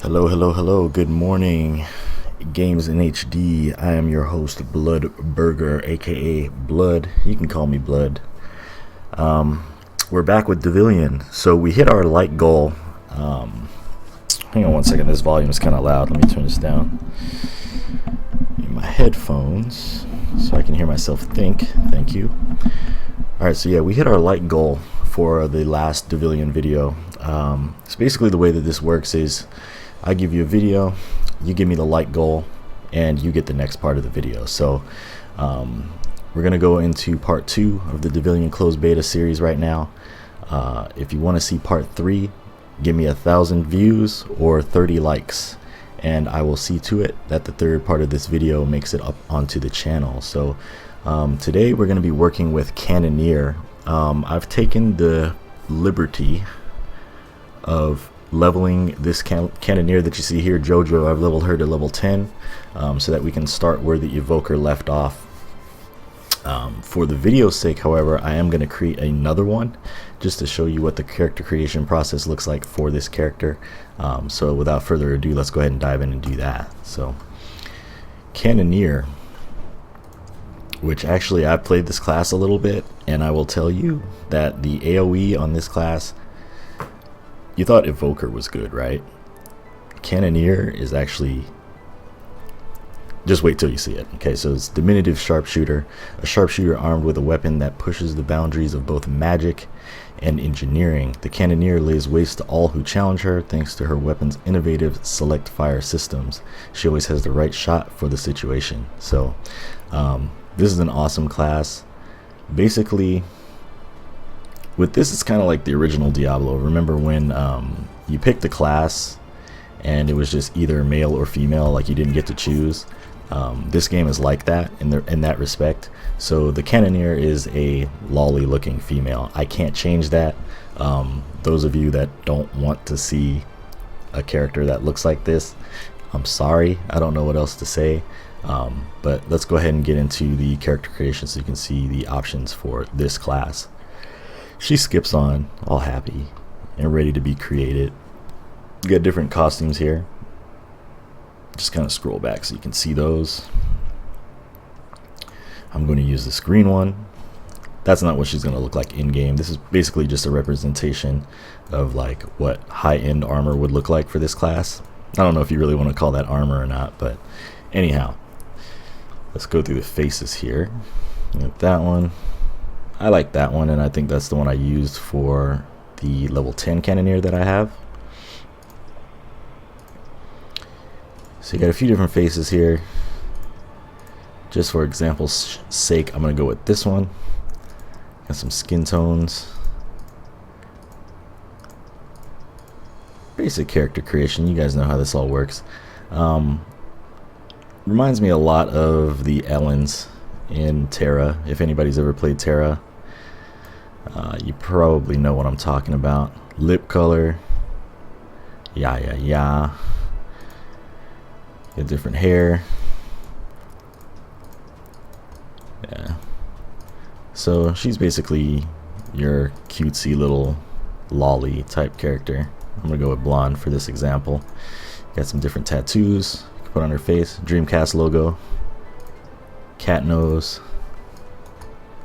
Hello, hello, hello. Good morning, Games in HD. I am your host, Blood Burger, aka Blood. You can call me Blood. We're back with Devilian. So we hit our light goal. Hang on one second. This volume is kind of loud. Let me turn this down. In my headphones, so I can hear myself think. Thank you. All right. So yeah, we hit our light goal for the last Devilian video. So basically, the way that this works is I give you a video, you give me the light goal, and you get the next part of the video. So we're going to go into part 2 of the Devilian closed beta series right now. If you want to see part 3, give me 1,000 views or 30 likes, and I will see to it that the third part of this video makes it up onto the channel. So today we're going to be working with Cannoneer. I've taken the liberty of leveling this Cannoneer that you see here, Jojo. I've leveled her to level 10 so that we can start where the evoker left off. For the video's sake, however, I am going to create another one just to show you what the character creation process looks like for this character. So without further ado, let's go ahead and dive in and do that. So Cannoneer, which actually I've played this class a little bit, and I will tell you that the AoE on this class, you thought Evoker was good, right? Cannoneer is actually, just wait till you see it. Okay, so it's diminutive sharpshooter, a sharpshooter armed with a weapon that pushes the boundaries of both magic and engineering. The Cannoneer lays waste to all who challenge her thanks to her weapon's innovative select fire systems. She always has the right shot for the situation. So this is an awesome class. Basically, with this, it's kind of like the original Diablo. Remember when you picked the class and it was just either male or female, like you didn't get to choose? This game is like that in that respect. So the Cannoneer is a lolly looking female. I can't change that. Those of you that don't want to see a character that looks like this, I'm sorry. I don't know what else to say. But let's go ahead and get into the character creation so you can see the options for this class. She skips on, all happy and ready to be created. You got different costumes here. Just kind of scroll back so you can see those. I'm going to use this green one. That's not what she's going to look like in game. This is basically just a representation of like what high-end armor would look like for this class. I don't know if you really want to call that armor or not, but anyhow, let's go through the faces here. You got that one. I like that one, and I think that's the one I used for the level 10 Cannoneer that I have. So you got a few different faces here. Just for example's sake, I'm going to go with this one. Got some skin tones. Basic character creation. You guys know how this all works. Reminds me a lot of the Ellens in Terra. If anybody's ever played Terra, you probably know what I'm talking about. Lip color, yeah. Get different hair, yeah. So she's basically your cutesy little lolly type character. I'm gonna go with blonde for this example. Got some different tattoos you can put on her face. Dreamcast logo, cat nose,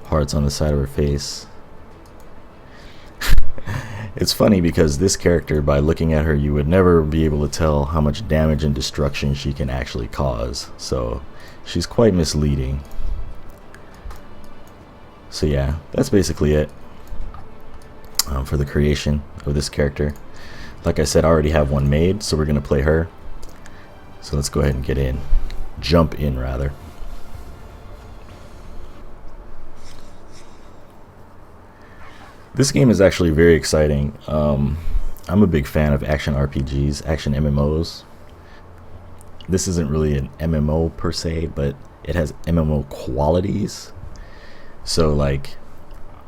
hearts on the side of her face. It's funny because this character, by looking at her, you would never be able to tell how much damage and destruction she can actually cause. So she's quite misleading. So yeah, that's basically it for the creation of this character. Like I said, I already have one made, so we're going to play her. So let's go ahead and get in. Jump in, rather. This game is actually very exciting. I'm a big fan of action RPGs, action MMOs. This isn't really an MMO per se, but it has MMO qualities. So like,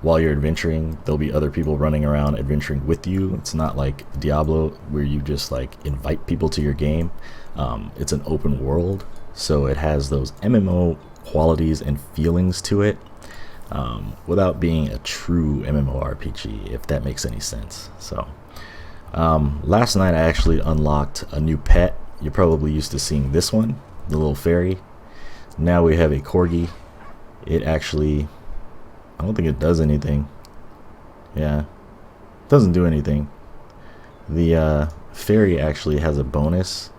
while you're adventuring, there'll be other people running around adventuring with you. It's not like Diablo where you just like invite people to your game. It's an open world, so it has those MMO qualities and feelings to it. Without being a true MMORPG, if that makes any sense. So Last night I actually unlocked a new pet. You're probably used to seeing this one, the little fairy. Now we have a corgi. It actually, I don't think it does anything. Yeah, it doesn't do anything. The fairy actually has a bonus.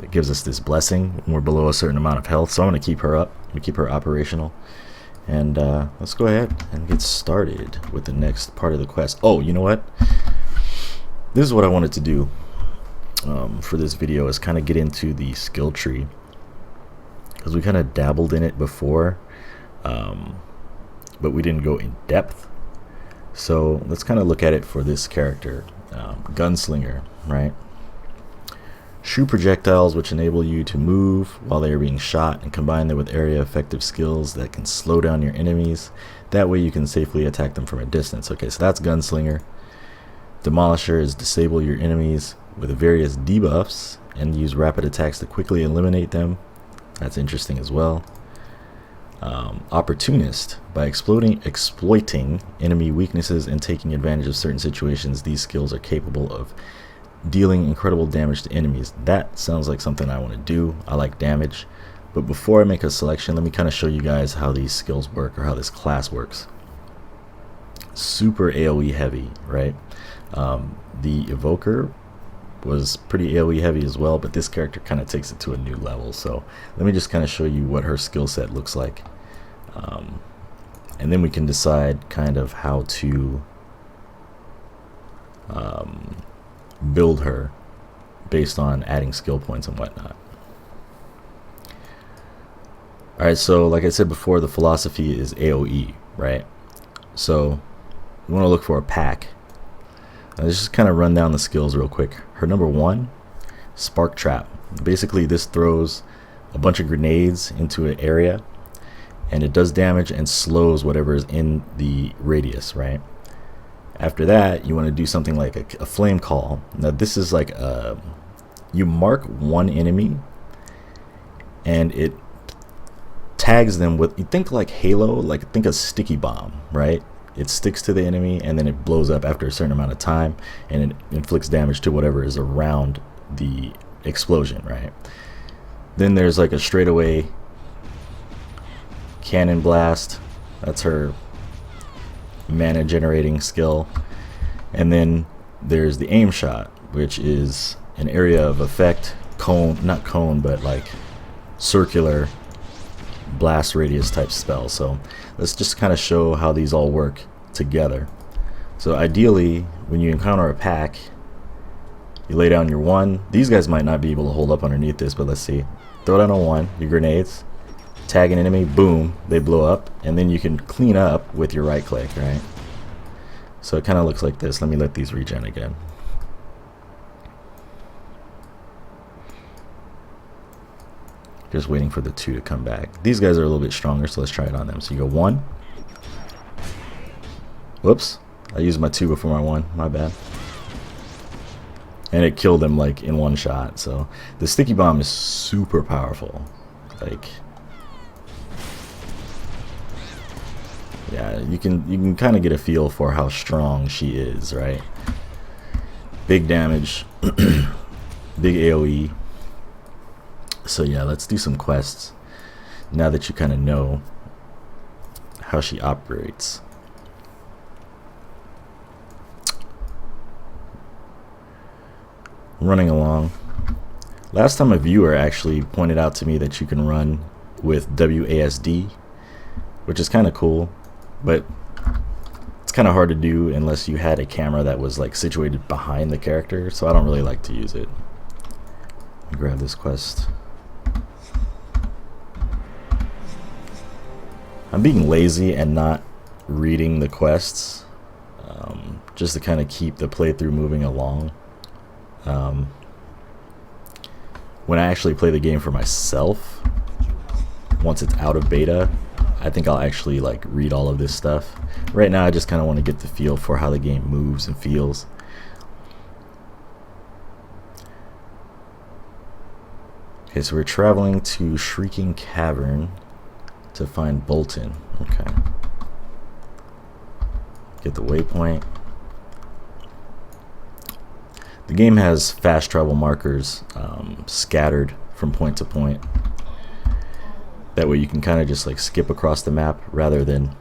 It gives us this blessing when we're below a certain amount of health. So I'm going to keep her up. I'm going to keep her operational. And let's go ahead and get started with the next part of the quest. Oh, you know what? This is what I wanted to do for this video, is kind of get into the skill tree, because we kind of dabbled in it before, but we didn't go in depth. So let's kind of look at it for this character, Gunslinger, right? Shoot projectiles which enable you to move while they are being shot, and combine them with area effective skills that can slow down your enemies. That way you can safely attack them from a distance. Okay, so that's Gunslinger. Demolisher is disable your enemies with various debuffs and use rapid attacks to quickly eliminate them. That's interesting as well. Opportunist, by exploiting enemy weaknesses and taking advantage of certain situations, these skills are capable of dealing incredible damage to enemies. That sounds like something I want to do. I like damage. But before I make a selection, let me kind of show you guys how these skills work, or how this class works. Super AoE heavy, right? The Evoker was pretty AoE heavy as well, but this character kind of takes it to a new level. So let me just kind of show you what her skill set looks like, and then we can decide kind of how to build her based on adding skill points and whatnot. Alright, so like I said before, the philosophy is AoE, right? So we want to look for a pack. Let's just kind of run down the skills real quick. Her number 1, Spark Trap. Basically this throws a bunch of grenades into an area, and it does damage and slows whatever is in the radius, right? After that, you want to do something like a Flame Call. Now this is like you mark one enemy and it tags them with, you think like Halo, like think a sticky bomb, right? It sticks to the enemy and then it blows up after a certain amount of time, and it inflicts damage to whatever is around the explosion, right? Then there's like a straightaway Cannon Blast. That's her mana generating skill. And then there's the Aim Shot, which is an area of effect cone, not cone, but like circular blast radius type spell. So let's just kind of show how these all work together. So ideally, when you encounter a pack, you lay down your 1. These guys might not be able to hold up underneath this, but let's see. Throw down a 1, your grenades, tag an enemy, boom, they blow up, and then you can clean up with your right click, right? So it kind of looks like this. Let me let these regen again. Just waiting for the 2 to come back. These guys are a little bit stronger, so let's try it on them. So you go 1. Whoops, I used my 2 before my 1, my bad. And it killed them like in one shot. So the sticky bomb is super powerful. Like, yeah, you can kind of get a feel for how strong she is, right? Big damage, big AoE. So yeah, let's do some quests now that you kind of know how she operates. Running along. Last time a viewer actually pointed out to me that you can run with WASD, which is kind of cool, but it's kind of hard to do unless you had a camera that was like situated behind the character, so I don't really like to use it. Let me grab this quest. I'm being lazy and not reading the quests, just to kind of keep the playthrough moving along. When I actually play the game for myself, once it's out of beta, I think I'll actually like read all of this stuff. Right now I just kind of want to get the feel for how the game moves and feels. Okay, so we're traveling to Shrieking Cavern to find Bolton. Okay. Get the waypoint. The game has fast travel markers scattered from point to point. That way you can kind of just like skip across the map rather than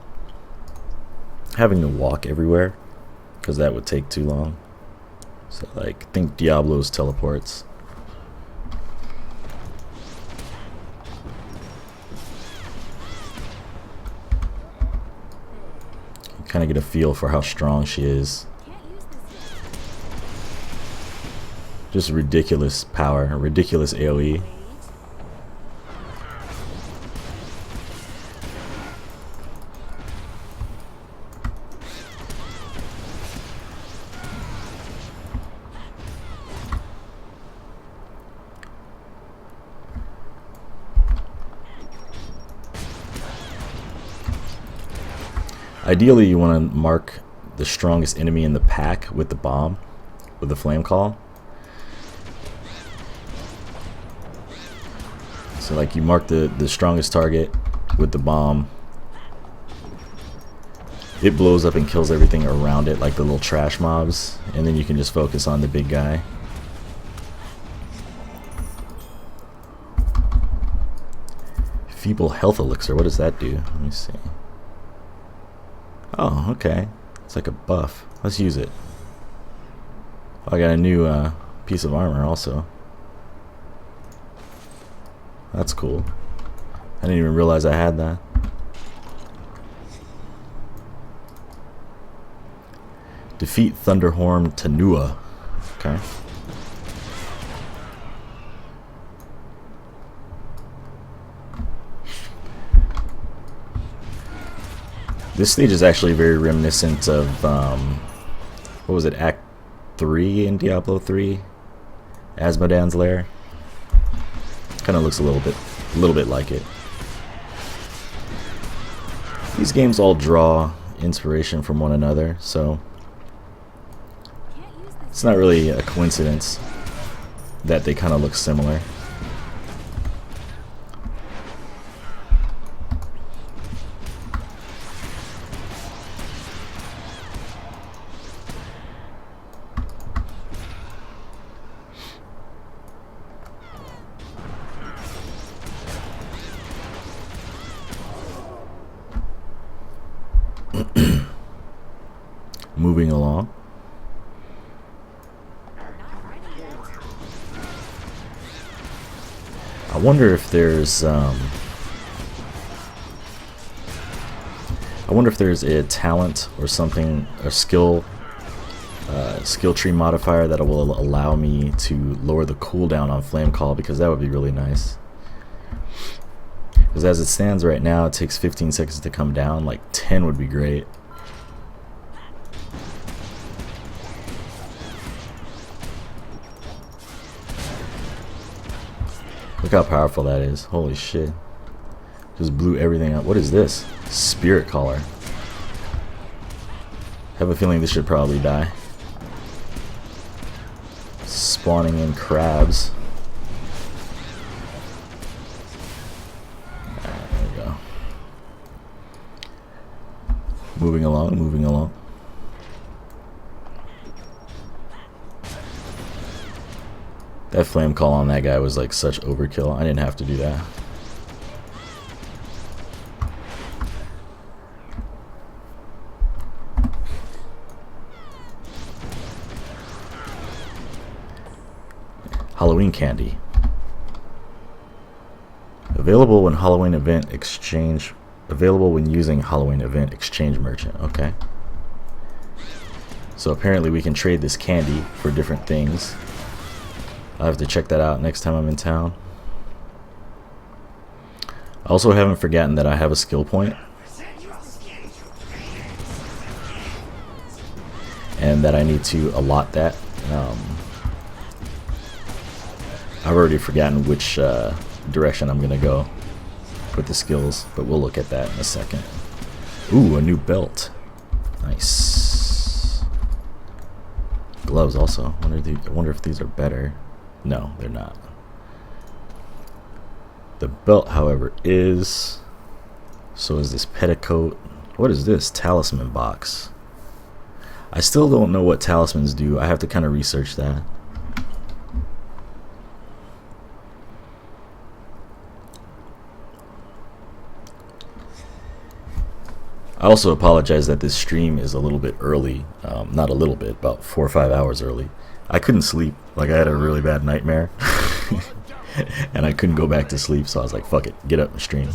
having to walk everywhere, because that would take too long. So like, think Diablo's teleports. You kind of get a feel for how strong she is. Just ridiculous power, ridiculous AoE. Ideally, you want to mark the strongest enemy in the pack with the bomb, with the flame call. So like you mark the strongest target with the bomb. It blows up and kills everything around it, like the little trash mobs, and then you can just focus on the big guy. Feeble health elixir, what does that do? Let me see. Oh, okay. It's like a buff. Let's use it. Oh, I got a new piece of armor also. That's cool. I didn't even realize I had that. Defeat Thunderhorn Tanua. Okay. This stage is actually very reminiscent of, what was it, Act 3 in Diablo 3? Asmodan's Lair. Kind of looks a little bit like it. These games all draw inspiration from one another, so it's not really a coincidence that they kind of look similar. Moving along. I wonder if there's a talent or something, a skill tree modifier that will allow me to lower the cooldown on flame call, because that would be really nice. Because as it stands right now, it takes 15 seconds to come down. Like 10 would be great. Look how powerful that is. Holy shit. Just blew everything up. What is this? Spirit Caller. Have a feeling this should probably die. Spawning in crabs. Alright, there we go. Moving along, moving along. That flame call on that guy was like such overkill. I didn't have to do that. Halloween candy. Available when Halloween event exchange. Available when using Halloween event exchange merchant. Okay. So apparently we can trade this candy for different things. I'll have to check that out next time I'm in town. I also haven't forgotten that I have a skill point. And that I need to allot that. I've already forgotten which direction I'm going to go with the skills, but we'll look at that in a second. Ooh, a new belt. Nice. Gloves also. I wonder if these are better. No, they're not. The belt, however, is. So is this petticoat. What is this? Talisman box. I still don't know what talismans do. I have to kind of research that. I also apologize that this stream is a little bit early. Not a little bit, about 4 or 5 hours early. I couldn't sleep. Like, I had a really bad nightmare. And I couldn't go back to sleep, so I was like, fuck it, get up and stream.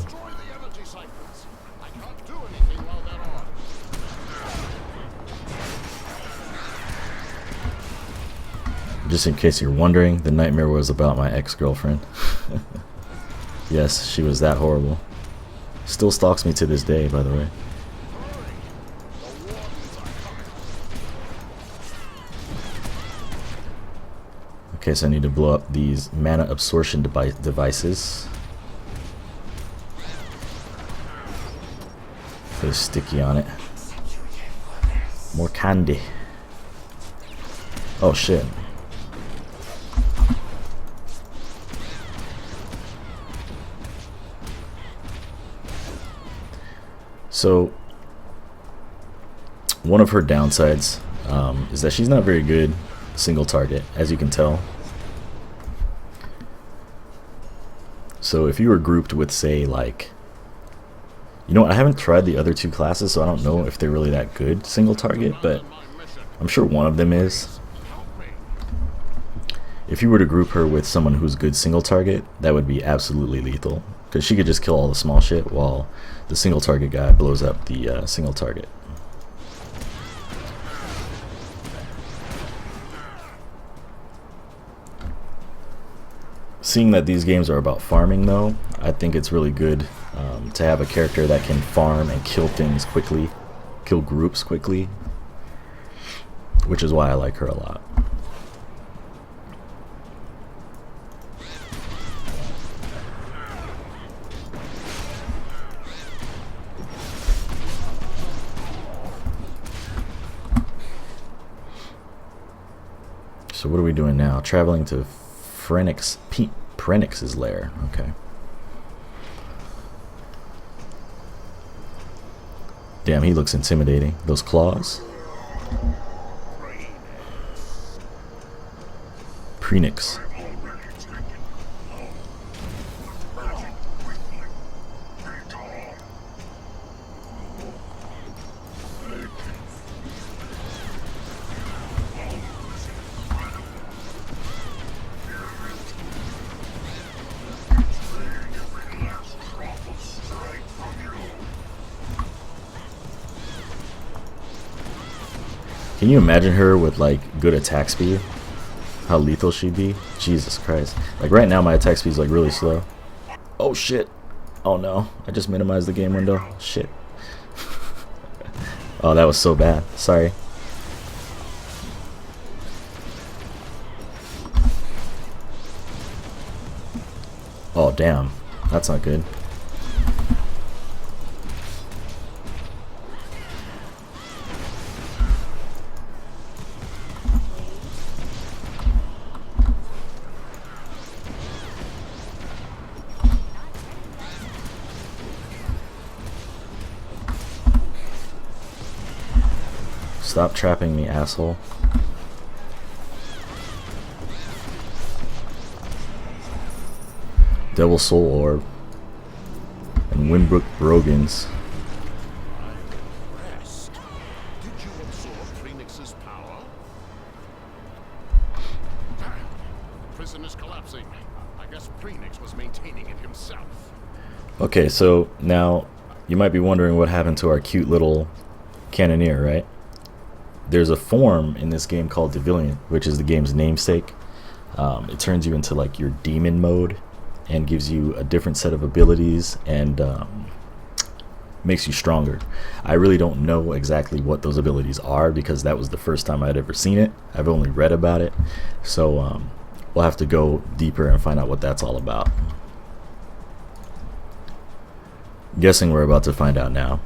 Just in case you're wondering, the nightmare was about my ex-girlfriend. Yes, she was that horrible. Still stalks me to this day, by the way. Okay, so I need to blow up these mana absorption devices. Put a sticky on it. More candy. Oh shit. So, one of her downsides is that she's not very good single target, as you can tell. So if you were grouped with, say, like, you know, I haven't tried the other 2 classes, so I don't know if they're really that good single target, but I'm sure one of them is. If you were to group her with someone who's good single target, that would be absolutely lethal, because she could just kill all the small shit while the single target guy blows up the single target. Seeing that these games are about farming, though, I think it's really good to have a character that can farm and kill things quickly, kill groups quickly, which is why I like her a lot. So what are we doing now? Traveling to Prenix's lair. Okay. Damn, he looks intimidating. Those claws. Prenix. Can you imagine her with like good attack speed? How lethal she'd be? Jesus Christ. Like right now my attack speed is like really slow. Oh shit. Oh no. I just minimized the game window. Shit. Oh, that was so bad. Sorry. Oh damn. That's not good. Stop trapping me, asshole. Devil Soul Orb. And Winbrook Brogans. Did you absorb Phoenix's power? The prison is collapsing. I guess Phoenix was maintaining it himself. Okay, so now you might be wondering what happened to our cute little Cannoneer, right? There's a form in this game called Devilian, which is the game's namesake. It turns you into like your demon mode and gives you a different set of abilities and makes you stronger. I really don't know exactly what those abilities are because that was the first time I'd ever seen it. I've only read about it, so we'll have to go deeper and find out what that's all about. Guessing we're about to find out now.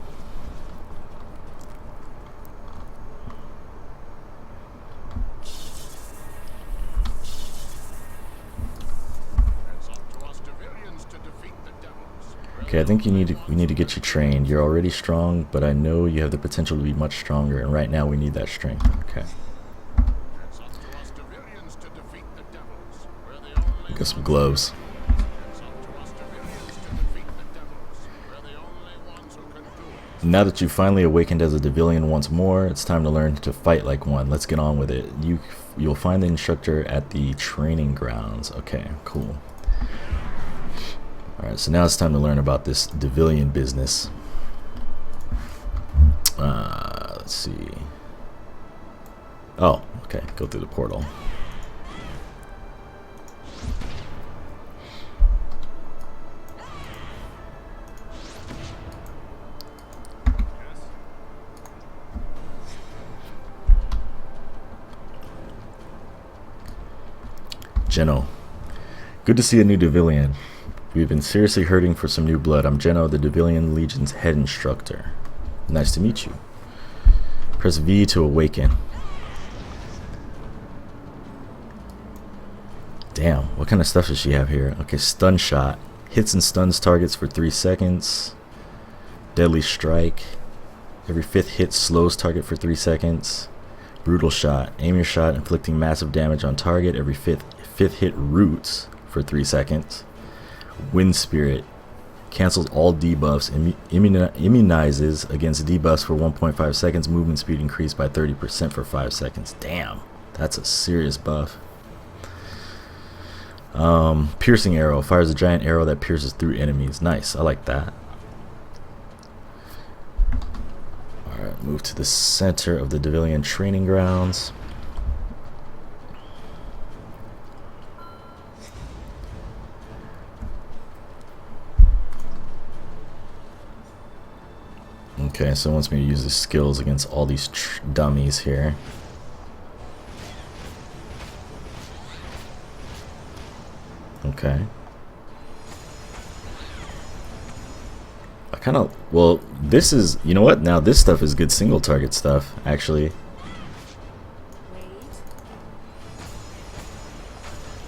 Okay, I think we need to get you trained. You're already strong, but I know you have the potential to be much stronger, and right now we need that strength. Okay. Get some gloves. Now that you've finally awakened as a Devilian once more, it's time to learn to fight like one. Let's get on with it. You'll find the instructor at the training grounds. Okay, cool. Alright, so now it's time to learn about this Devilian business. Let's see. Oh, okay, go through the portal. Geno. Good to see a new Devilian. We've been seriously hurting for some new blood. I'm Geno, the Devilian Legion's head instructor. Nice to meet you. Press V to awaken. Damn, what kind of stuff does she have here? Okay, stun shot. Hits and stuns targets for 3 seconds. Deadly strike. Every 5th hit slows target for 3 seconds. Brutal shot. Aim your shot, inflicting massive damage on target. Every fifth hit roots for 3 seconds. Wind Spirit. Cancels all debuffs. Immunizes against debuffs for 1.5 seconds. Movement speed increased by 30% for 5 seconds. Damn, that's a serious buff. Piercing arrow. Fires a giant arrow that pierces through enemies. Nice, I like that. Alright, move to the center of the Devilian training grounds. Okay, so it wants me to use the skills against all these dummies here. Okay. I kind of, well, this is, you know what? Now this stuff is good single target stuff, actually.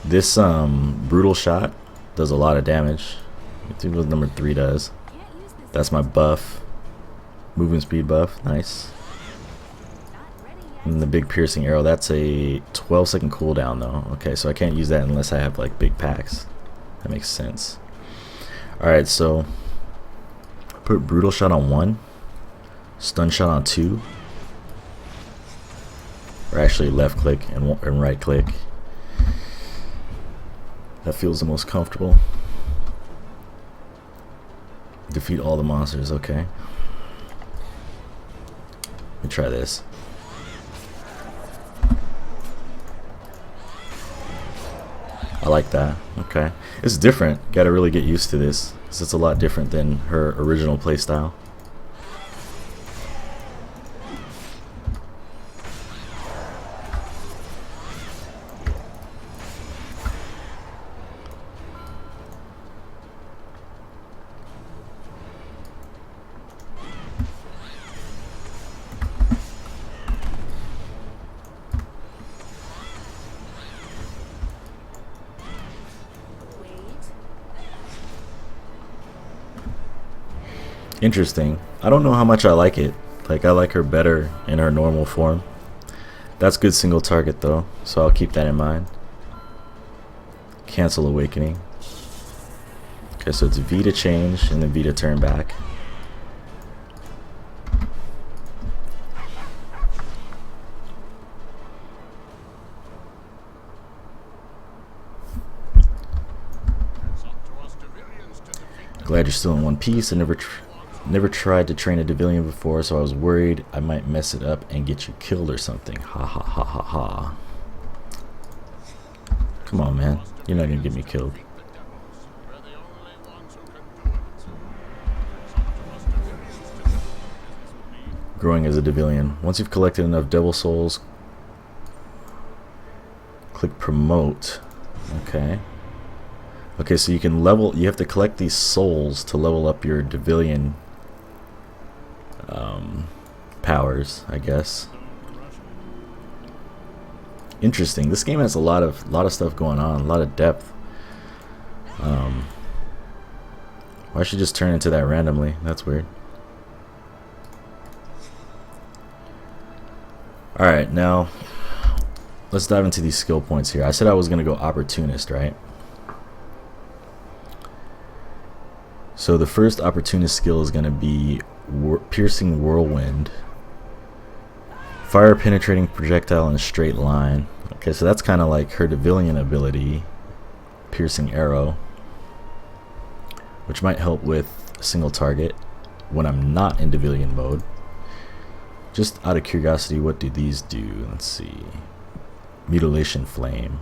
This brutal shot does a lot of damage. Let's see what number 3 does. That's my buff. Movement speed buff, nice. And the big piercing arrow, that's a 12-second cooldown though. Okay, so I can't use that unless I have like big packs. That makes sense. Alright, so put brutal shot on 1, stun shot on 2, or actually left click and right click. That feels the most comfortable. Defeat all the monsters, okay. Let me try this. I like that. Okay. It's different. Gotta really get used to this, because it's a lot different than her original playstyle. Interesting. I don't know how much I like it. Like, I like her better in her normal form. That's good single target though, so I'll keep that in mind. Cancel awakening. Okay, so it's V to change and then V to turn back. Glad you're still in one piece. I never tried to train a Devilian before, so I was worried I might mess it up and get you killed or something. Ha ha ha ha ha. Come on, man. You're not gonna get me killed. Growing as a Devilian. Once you've collected enough devil souls, click promote. Okay. Okay, so you can level, you have to collect these souls to level up your Devilian powers, I guess. Interesting. This game has a lot of stuff going on, a lot of depth. Why should just turn into that randomly? That's weird. Alright, now let's dive into these skill points here. I said I was gonna go opportunist, right? So the first opportunist skill is going to be piercing whirlwind. Fire penetrating projectile in a straight line. Okay, so that's kind of like her Devilian ability. Piercing arrow. Which might help with single target when I'm not in Devilian mode. Just out of curiosity, what do these do? Let's see. Mutilation flame.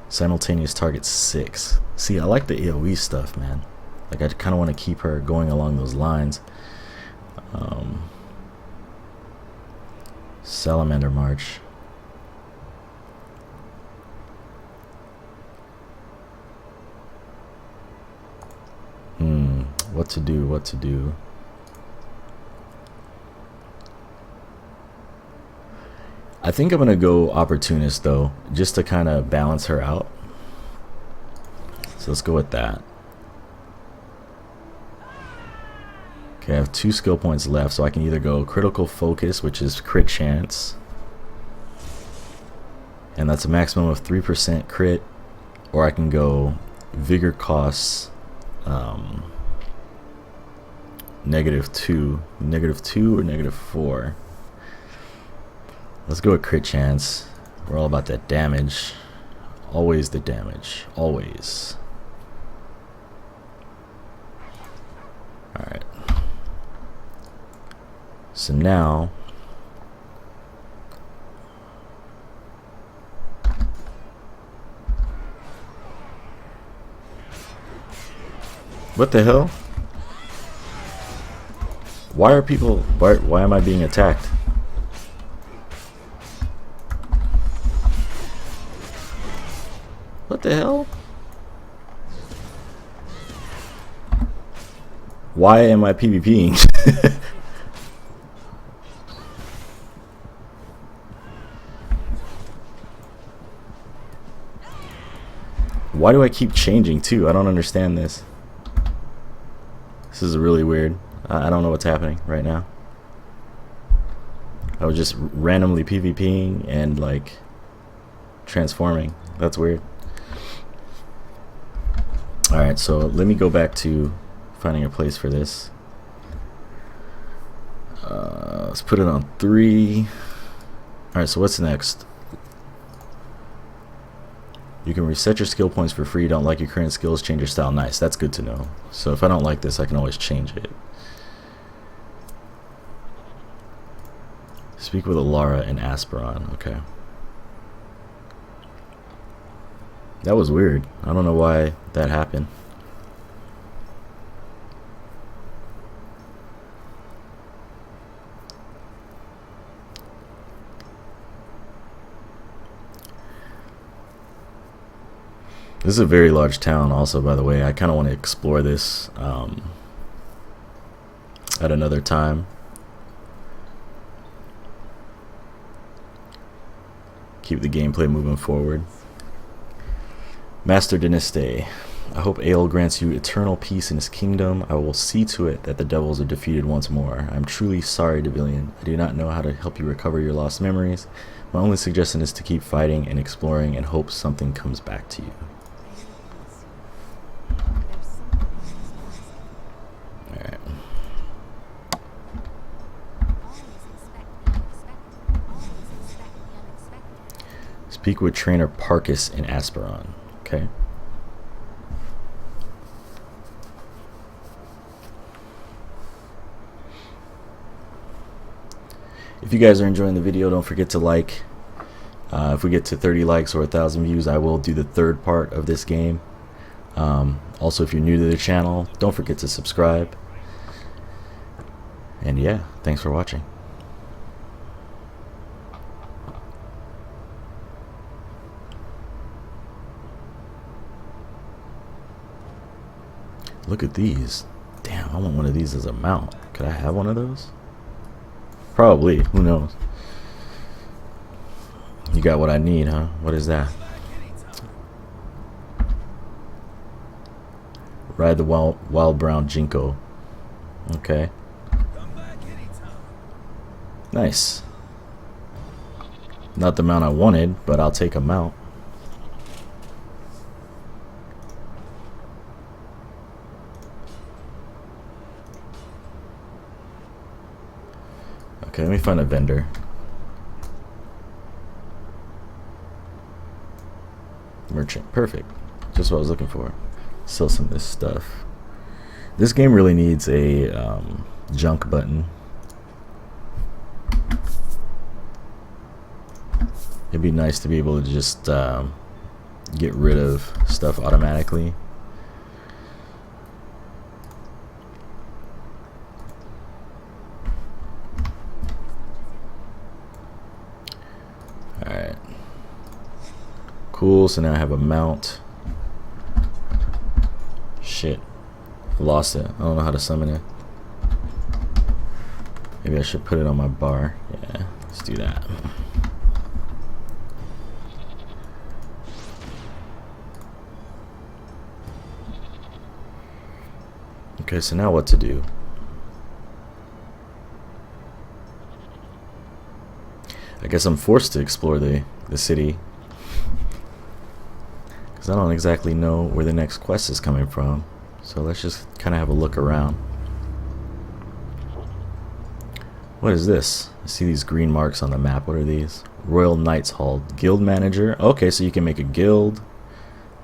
Simultaneous target 6. See, I like the AoE stuff, man. Like, I kind of want to keep her going along those lines. Salamander March. What to do, what to do. I think I'm going to go Opportunist, though, just to kind of balance her out. So let's go with that. Okay, I have 2 skill points left, so I can either go Critical Focus, which is crit chance. And that's a maximum of 3% crit. Or I can go Vigor costs -2. -2 or -4. Let's go with crit chance. We're all about that damage. Always the damage. Always. Alright. So now what the hell? Why are people why am I being attacked? What the hell? Why am I PvPing? Why do I keep changing too? I don't understand this. This is really weird. I don't know what's happening right now. I was just randomly PvPing and like transforming. That's weird. Alright, so let me go back to finding a place for this. Let's put it on 3. Alright, so what's next? You can reset your skill points for free. Don't like your current skills, change your style. Nice, that's good to know. So if I don't like this, I can always change it. Speak with Alara and Asperon. Okay. That was weird. I don't know why that happened. This is a very large town also, by the way. I kind of want to explore this at another time. Keep the gameplay moving forward. Master Dynasty, I hope Ael grants you eternal peace in his kingdom. I will see to it that the devils are defeated once more. I am truly sorry, Devilian. I do not know how to help you recover your lost memories. My only suggestion is to keep fighting and exploring and hope something comes back to you. Alright. Speak with Trainer Parkus in Asperon. Okay. If you guys are enjoying the video, don't forget to like. If we get to 30 likes or 1,000 views, I will do the third part of this game. Also, if you're new to the channel, don't forget to subscribe. And yeah, thanks for watching. Look at these. Damn, I want one of these as a mount. Could I have one of those? Probably. Who knows? You got what I need, huh? What is that? Ride the wild brown Jinko. Okay. Nice. Not the mount I wanted, but I'll take a mount. Okay, let me find a vendor. Merchant, perfect. Just what I was looking for. Sell some of this stuff. This game really needs a junk button. It'd be nice to be able to just get rid of stuff automatically. Alright. Cool, so now I have a mount. Shit. Lost it. I don't know how to summon it. Maybe I should put it on my bar. Yeah, let's do that. Okay, so now what to do? I guess I'm forced to explore the city, because I don't exactly know where the next quest is coming from. So let's just kind of have a look around. What is this? I see these green marks on the map. What are these? Royal Knights Hall. Guild manager. Okay, so you can make a guild.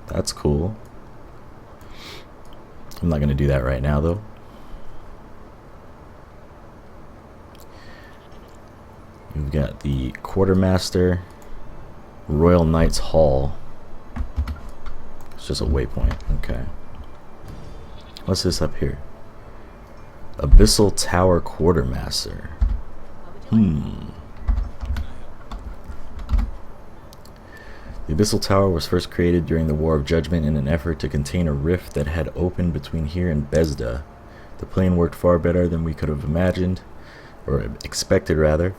That's cool. I'm not going to do that right now, though. We've got the Quartermaster. Royal Knights Hall. It's just a waypoint. Okay. What's this up here? Abyssal Tower Quartermaster. The Abyssal Tower was first created during the War of Judgment in an effort to contain a rift that had opened between here and Besda. The plan worked far better than we could have imagined, or expected rather.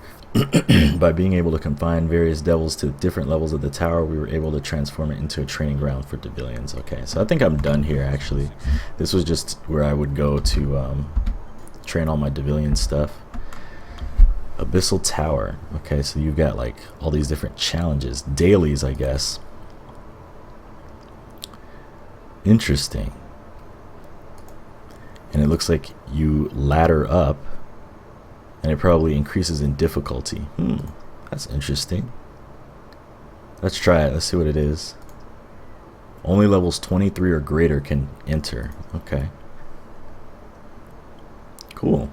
By being able to confine various devils to different levels of the tower, we were able to transform it into a training ground for Devilians. Okay, so I think I'm done here, actually. This was just where I would go to train all my Devilian stuff. Abyssal Tower. Okay, so you've got like all these different challenges. Dailies, I guess. Interesting. And it looks like you ladder up, and it probably increases in difficulty. That's interesting. Let's try it. Let's see what it is. Only levels 23 or greater can enter. Okay. Cool.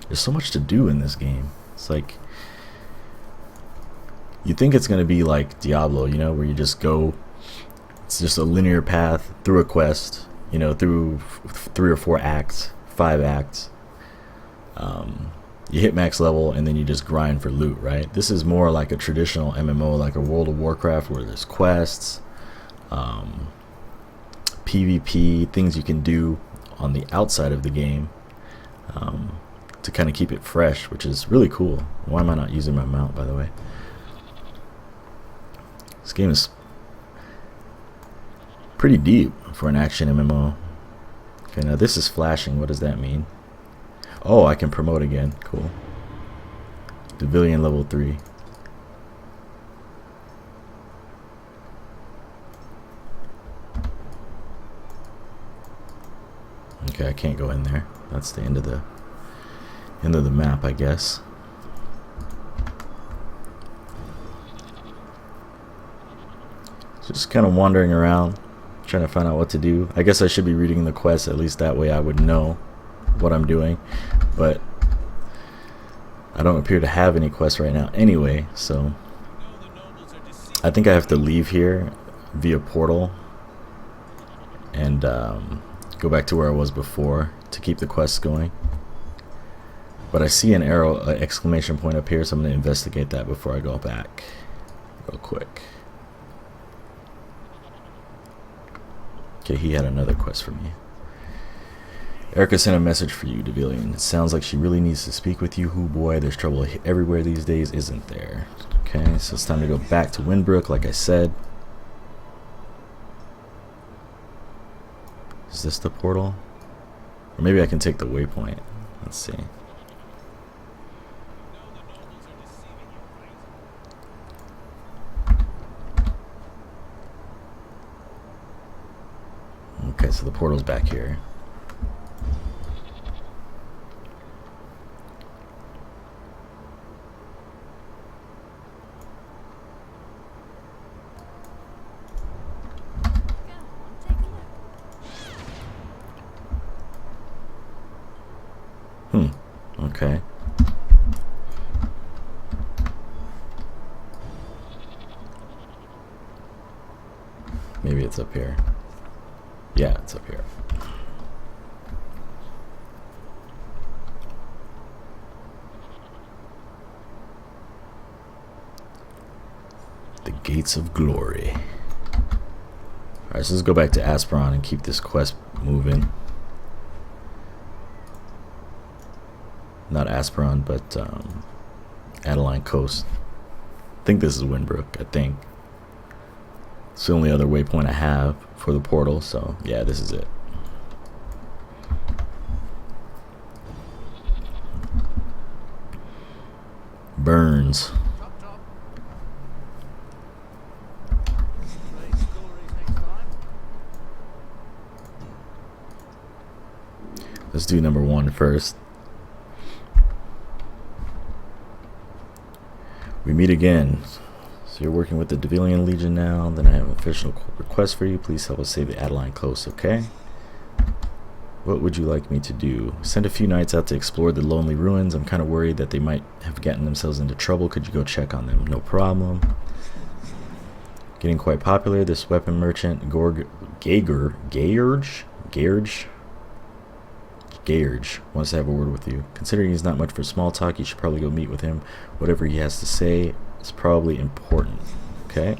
There's so much to do in this game. It's like, you think it's going to be like Diablo, you know, where you just go, it's just a linear path through a quest, you know, through 3 or 4 acts, 5 acts. You hit max level and then you just grind for loot, right? This is more like a traditional MMO, like a World of Warcraft, where there's quests, PvP, things you can do on the outside of the game to kind of keep it fresh, which is really cool. Why am I not using my mount, by the way? This game is pretty deep for an action MMO. Okay, now this is flashing. What does that mean? Oh, I can promote again. Cool. Devilian level 3. Okay, I can't go in there. That's the end of the map, I guess. Just kind of wandering around, trying to find out what to do. I guess I should be reading the quest, at least that way I would know what I'm doing, but I don't appear to have any quests right now anyway, so I think I have to leave here via portal and go back to where I was before to keep the quests going. But I see an arrow, exclamation point up here, so I'm going to investigate that before I go back real quick. Okay, he had another quest for me. Erica sent a message for you, Devilian. It sounds like she really needs to speak with you. Hoo boy, there's trouble everywhere these days, isn't there? Okay, so it's time to go back to Windbrook, like I said. Is this the portal? Or maybe I can take the waypoint. Let's see. Okay, so the portal's back here. Okay. Maybe it's up here. Yeah, it's up here. The Gates of Glory. Alright, so let's go back to Asperon and keep this quest moving. Not Asperon, but Adeline Coast. I think this is Winbrook, I think. It's the only other waypoint I have for the portal, so yeah, this is it. Burns. Let's do number 1 first. We meet again. So you're working with the Devilian Legion now. Then I have an official request for you. Please help us save the Adeline Coast, okay? What would you like me to do? Send a few knights out to explore the lonely ruins. I'm kind of worried that they might have gotten themselves into trouble. Could you go check on them? No problem. Getting quite popular. This weapon merchant, Gage wants to have a word with you. Considering he's not much for small talk, you should probably go meet with him. Whatever he has to say is probably important. Okay.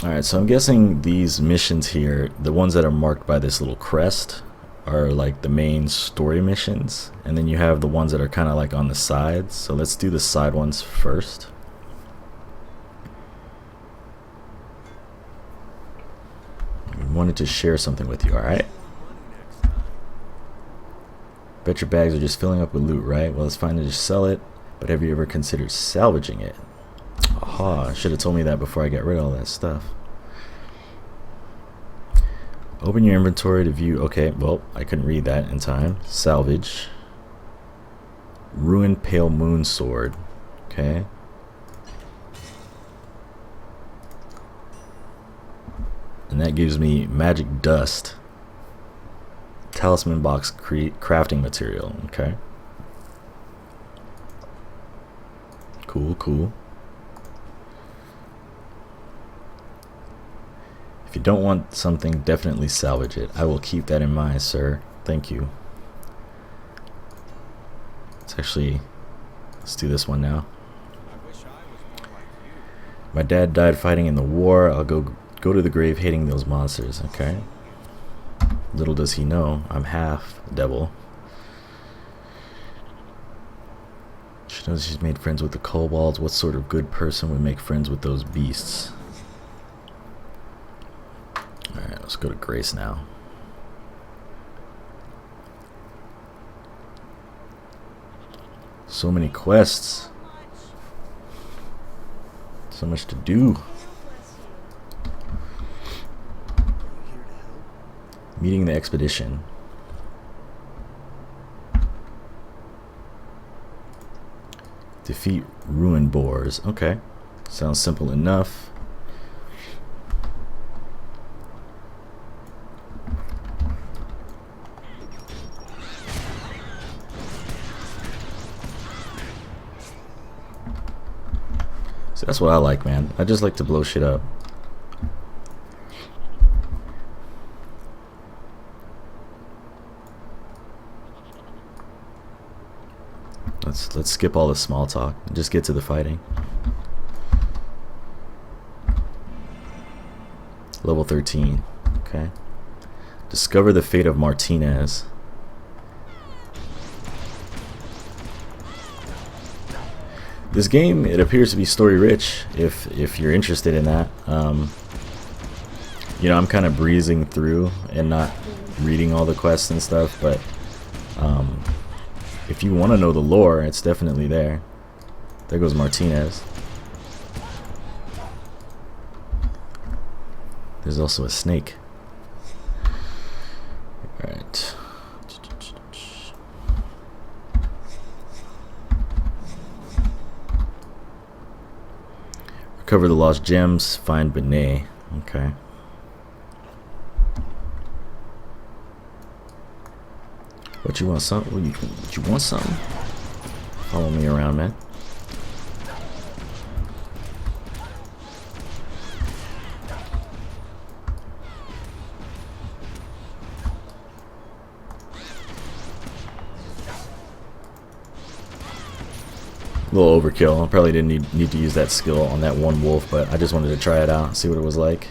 Alright, so I'm guessing these missions here, the ones that are marked by this little crest, are like the main story missions. And then you have the ones that are kind of like on the sides. So let's do the side ones first. Wanted to share something with you, alright? Bet your bags are just filling up with loot, right? Well, it's fine to just sell it, but have you ever considered salvaging it? Aha, should have told me that before I got rid of all that stuff. Open your inventory to view. Okay, well, I couldn't read that in time. Salvage. Ruined Pale Moon Sword. Okay. And that gives me magic dust. Talisman box crafting material. Okay. Cool, cool. If you don't want something, definitely salvage it. I will keep that in mind, sir. Thank you. Let's do this one now. My dad died fighting in the war. I'll go to the grave hating those monsters. Okay. Little does he know, I'm half devil. She knows she's made friends with the kobolds. What sort of good person would make friends with those beasts? Alright, let's go to Grace now. So many quests. So much to do. Meeting the expedition. Defeat ruin boars. Okay. Sounds simple enough. So that's what I like, man. I just like to blow shit up. Let's skip all the small talk and just get to the fighting. Level 13. Okay. Discover the fate of Martinez. This game, it appears to be story rich if you're interested in that. You know, I'm kind of breezing through and not reading all the quests and stuff, but if you want to know the lore, it's definitely there. There goes Martinez. There's also a snake. Alright. Recover the lost gems, find Benet. Okay. What you want, something? What you want, something? Follow me around, man. A little overkill. I probably didn't need to use that skill on that one wolf, but I just wanted to try it out, see what it was like.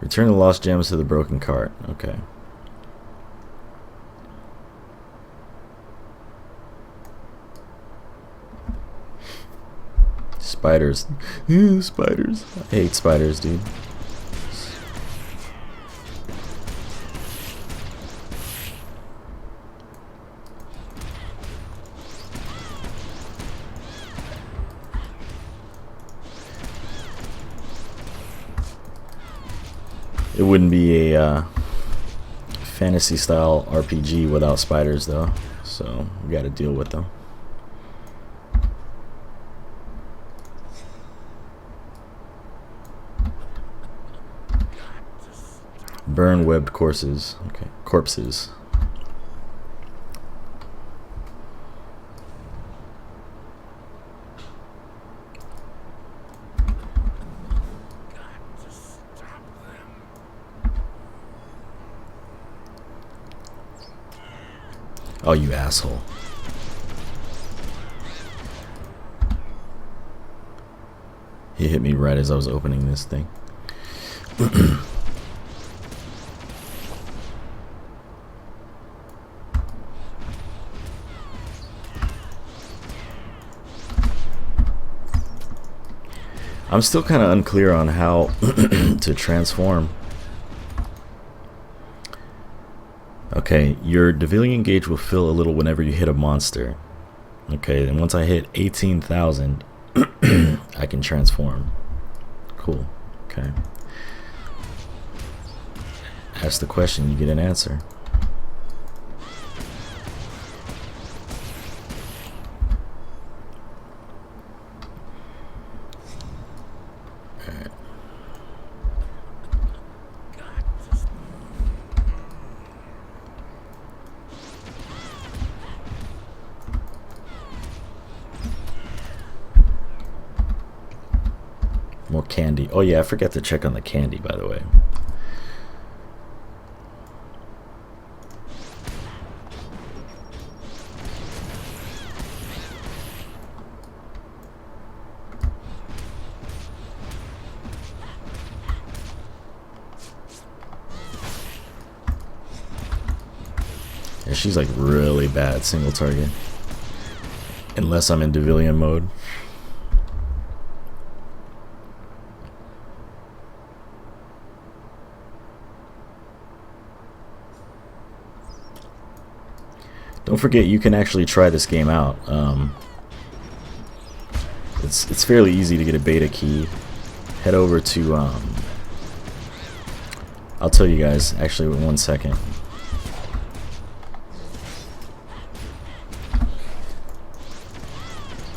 Return the lost gems to the broken cart. Okay. Spiders. Ew, spiders. I hate spiders, dude. It wouldn't be a fantasy style RPG without spiders, though, so we got to deal with them. Burn webbed corpses. Okay, corpses. Oh, you asshole. He hit me right as I was opening this thing. I'm still kind of unclear on how to transform. Okay, your Devilian gauge will fill a little whenever you hit a monster. Okay, and once I hit 18,000, I can transform. Cool. Okay. Ask the question, you get an answer. Alright. More candy. Oh yeah, I forgot to check on the candy, by the way. Yeah, she's like really bad single target. Unless I'm in Devilian mode. Don't forget, you can actually try this game out. It's fairly easy to get a beta key. Head over to I'll tell you guys actually in 1 second.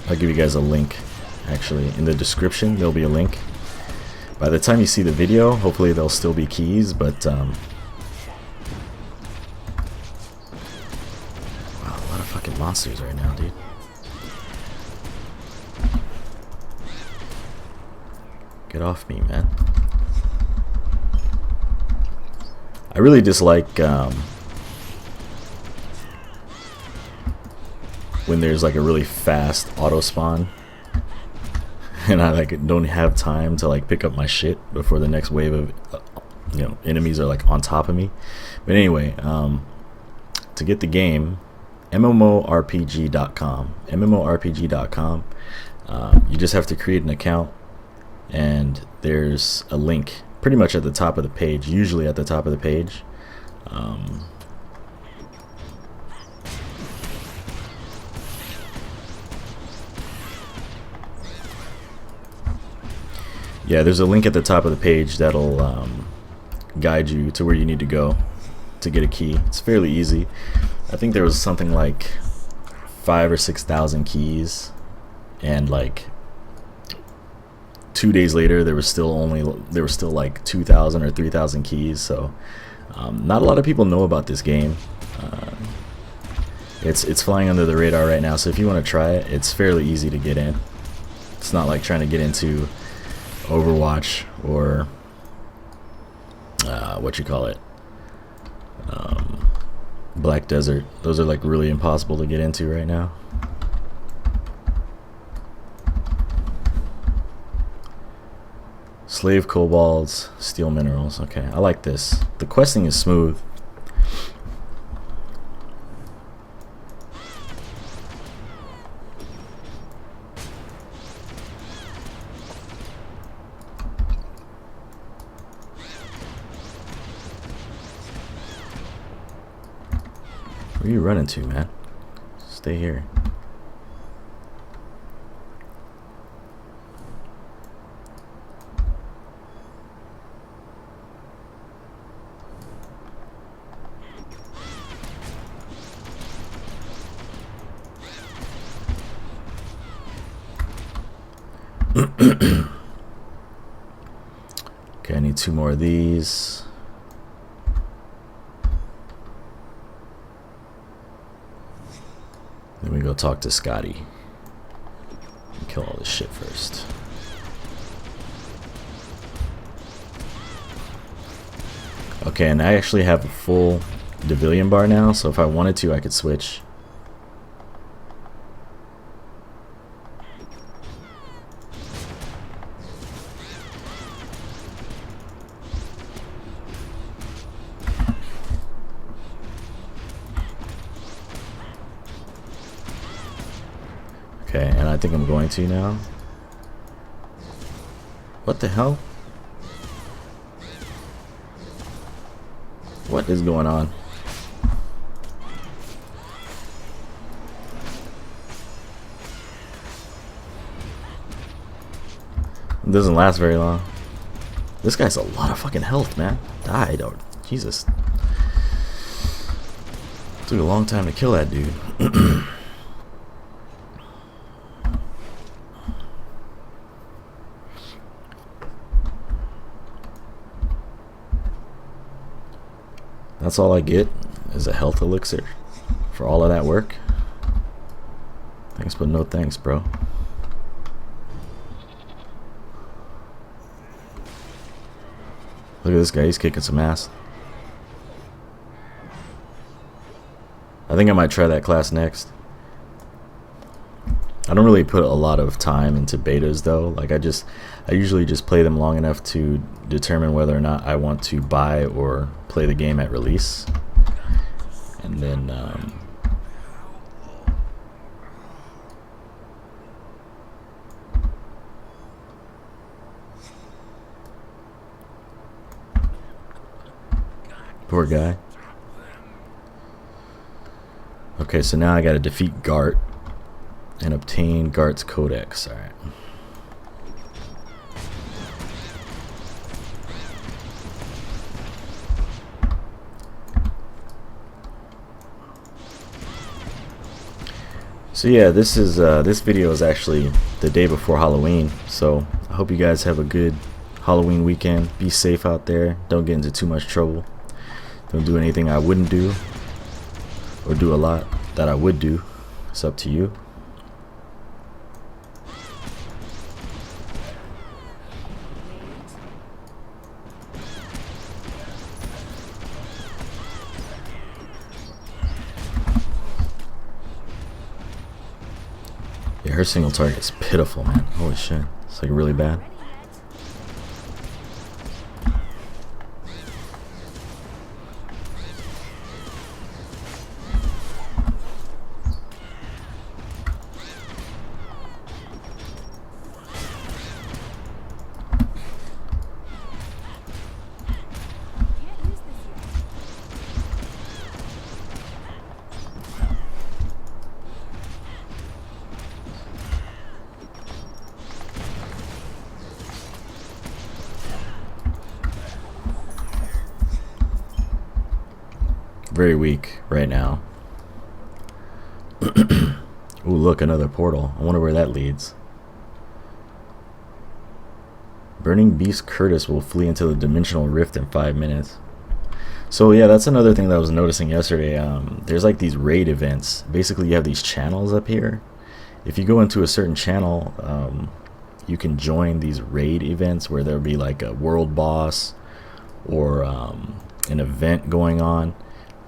I'll give you guys a link. Actually, in the description there'll be a link. By the time you see the video, hopefully there'll still be keys, but monsters right now, dude. Get off me, man. I really dislike when there's like a really fast auto spawn and I like don't have time to like pick up my shit before the next wave of enemies are like on top of me. But anyway, to get the game, MMORPG.com. MMORPG.com. You just have to create an account, and there's a link pretty much at the top of the page, usually at the top of the page. Yeah, there's a link at the top of the page that'll guide you to where you need to go to get a key. It's fairly easy. I think there was something like 5,000 or 6,000 keys, and like 2 days later there was still like 2,000 or 3,000 keys. So not a lot of people know about this game. It's flying under the radar right now, so if you want to try it, it's fairly easy to get in. It's not like trying to get into Overwatch or Black Desert. Those are like really impossible to get into right now. Slave kobolds, steel minerals. Okay, I like this. The questing is smooth. Where are you running to, man? Stay here. Okay, I need 2 more of these. Then we go talk to Scotty. Kill all this shit first. Okay, and I actually have a full Devilian bar now, so if I wanted to, I could switch. Okay, and I think I'm going to now. What the hell? What is going on? It doesn't last very long. This guy's a lot of fucking health, man. Died. Oh, Jesus. Took a long time to kill that dude. That's all I get is a health elixir for all of that work. Thanks, but no thanks, bro. Look at this guy, he's kicking some ass. I think I might try that class next. I don't really put a lot of time into betas though. Like I usually just play them long enough to determine whether or not I want to buy or play the game at release. And then poor guy. Okay, so now I gotta defeat Gart and obtain Gart's Codex. Alright. So yeah, this video is actually the day before Halloween. So I hope you guys have a good Halloween weekend. Be safe out there. Don't get into too much trouble. Don't do anything I wouldn't do, or do a lot that I would do. It's up to you. Yeah, her single target's pitiful, man. Holy shit. It's like really bad. very weak right now. Ooh, look, another portal. I wonder where that leads. Burning Beast Curtis will flee into the dimensional rift in 5 minutes. So yeah, that's another thing that I was noticing yesterday. There's like these raid events. Basically, you have these channels up here. If you go into a certain channel, you can join these raid events where there'll be like a world boss or an event going on,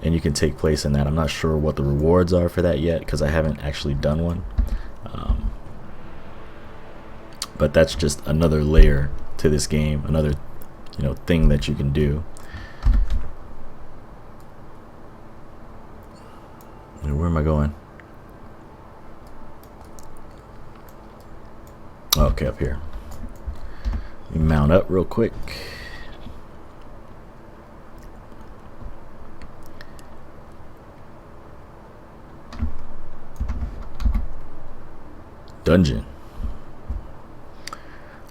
and you can take place in that. I'm not sure what the rewards are for that yet because I haven't actually done one. But that's just another layer to this game, another thing that you can do. Where am I going? Okay, up here. Let me mount up real quick. Dungeon.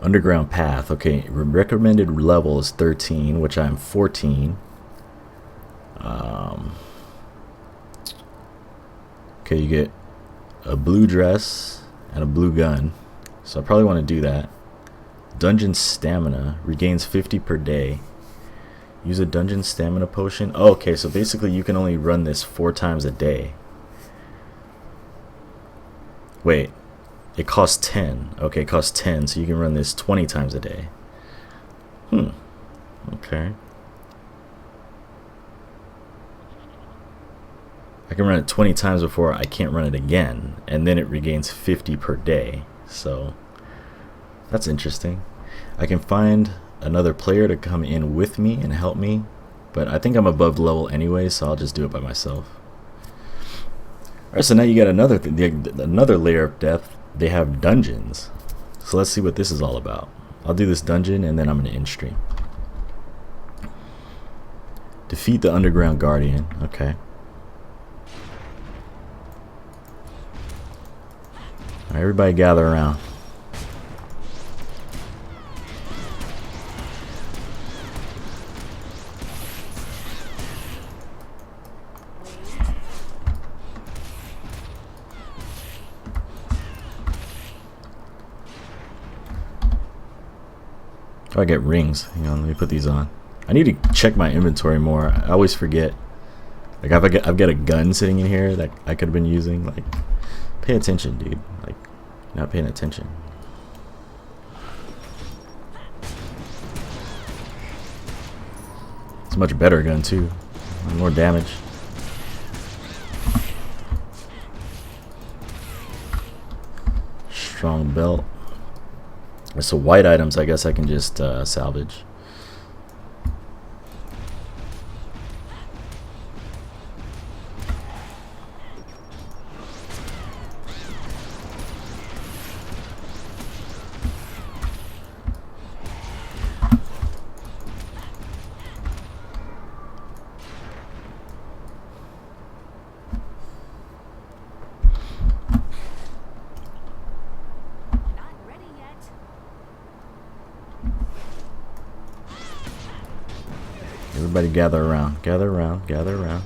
Underground path. Okay, recommended level is 13, which I'm 14. Okay, you get a blue dress and a blue gun, so I probably want to do that. Dungeon stamina regains 50 per day. Use a dungeon stamina potion. Oh, okay, so basically you can only run this 4 times a day. Wait, it costs 10. Okay, it costs 10, so you can run this 20 times a day. Okay. I can run it 20 times before I can't run it again, and then it regains 50 per day. So that's interesting. I can find another player to come in with me and help me, but I think I'm above level anyway, so I'll just do it by myself. Alright, so now you got another layer of depth. They have dungeons. So let's see what this is all about. I'll do this dungeon and then I'm going to end stream. Defeat the underground guardian. Okay. Alright, everybody gather around. Oh, I get rings. Hang on, let me put these on. I need to check my inventory more. I always forget. Like I've got a gun sitting in here that I could have been using. Like, pay attention, dude. Like, not paying attention. It's a much better gun too. More damage. Strong belt. So white items, I guess I can just salvage. Everybody gather around, gather around, gather around.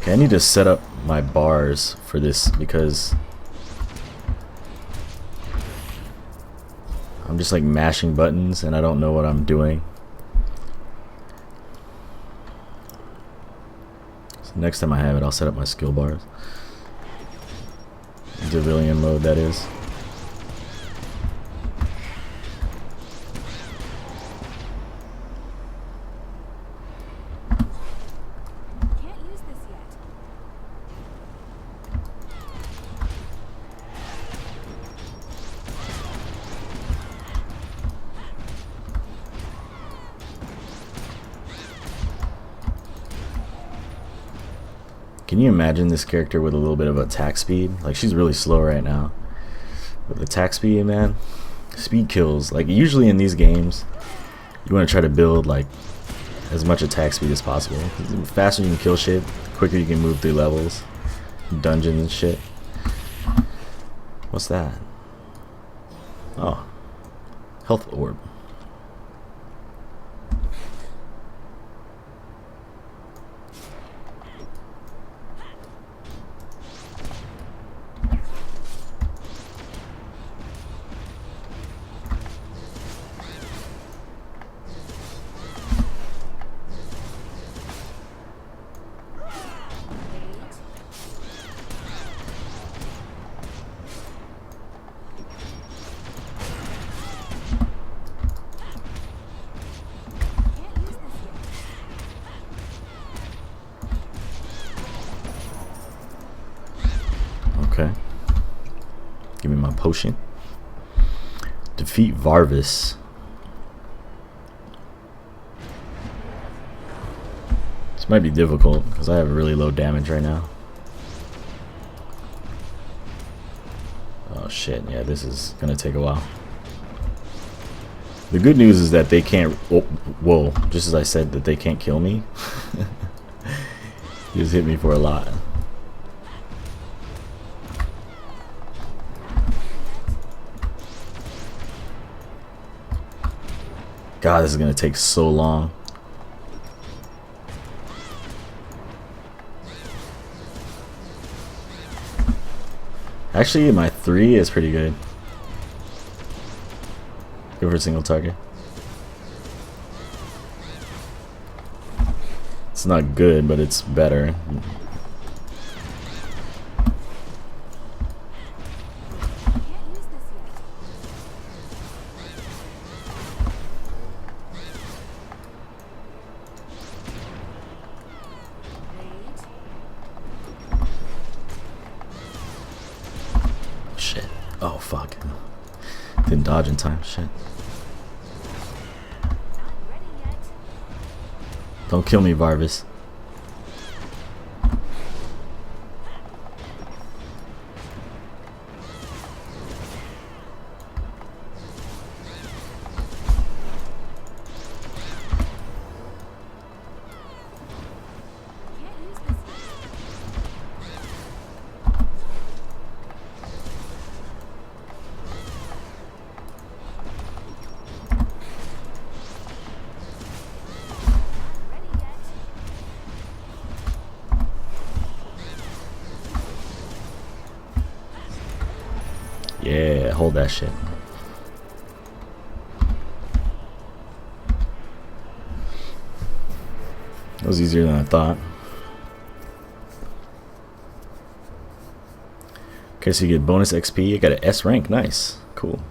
Okay, I need to set up my bars for this because I'm just like mashing buttons and I don't know what I'm doing. So next time I have it, I'll set up my skill bars. Devilian mode, that is. Can you imagine this character with a little bit of attack speed? Like, she's really slow right now. With attack speed, man, speed kills. Like, usually in these games, You want to try to build like as much attack speed as possible. The faster you can kill shit, the quicker you can move through levels, dungeons and shit. What's that? Oh, health orb. Okay. Give me my potion. Defeat Varvis. This might be difficult because I have really low damage right now. Oh shit, yeah, this is gonna take a while. The good news is that they can't. Oh, whoa, just as I said that they can't kill me. He just hit me for a lot. God, this is gonna take so long. Actually, my 3 is pretty good. Go for a single target. It's not good, but it's better. Shit. Oh fuck. Didn't dodge in time. Shit. Don't kill me, Varvis. Yeah, hold that shit. That was easier than I thought. Okay, so you get bonus XP. I got an S rank. Nice. Cool.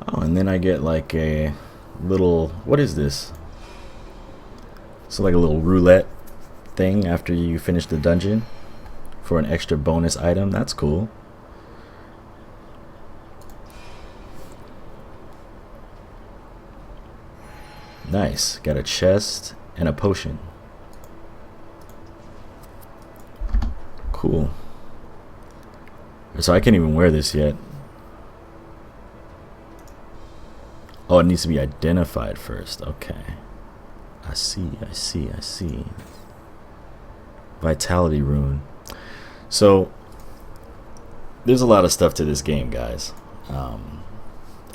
Oh, and then I get like a little... What is this? So like a little roulette thing after you finish the dungeon for an extra bonus item. That's cool. Nice. Got a chest and a potion. Cool. So I can't even wear this yet. Oh, it needs to be identified first. Okay. I see, I see, I see. Vitality rune. So there's a lot of stuff to this game, guys.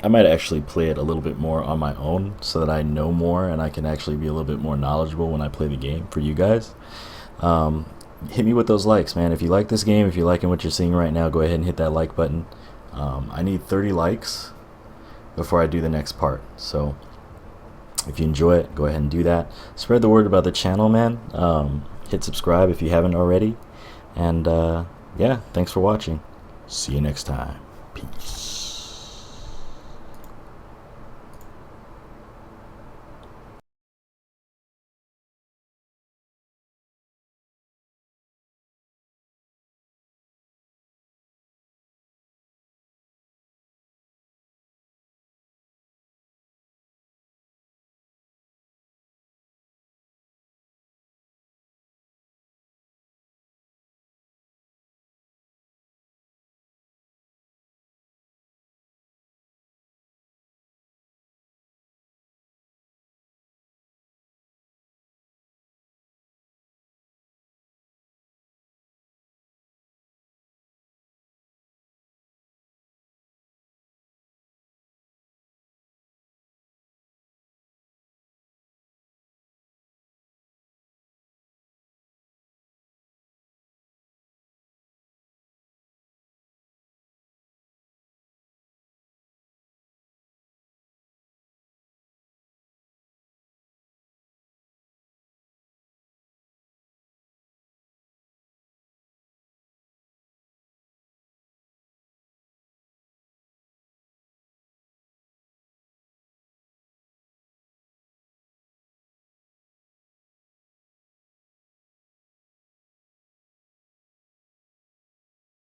I might actually play it a little bit more on my own so that I know more and I can actually be a little bit more knowledgeable when I play the game for you guys. Hit me with those likes, man. If you like this game, if you're liking what you're seeing right now, go ahead and hit that like button. I need 30 likes before I do the next part. So if you enjoy it, go ahead and do that. Spread the word about the channel, man. Hit subscribe if you haven't already. And yeah, thanks for watching. See you next time. Peace.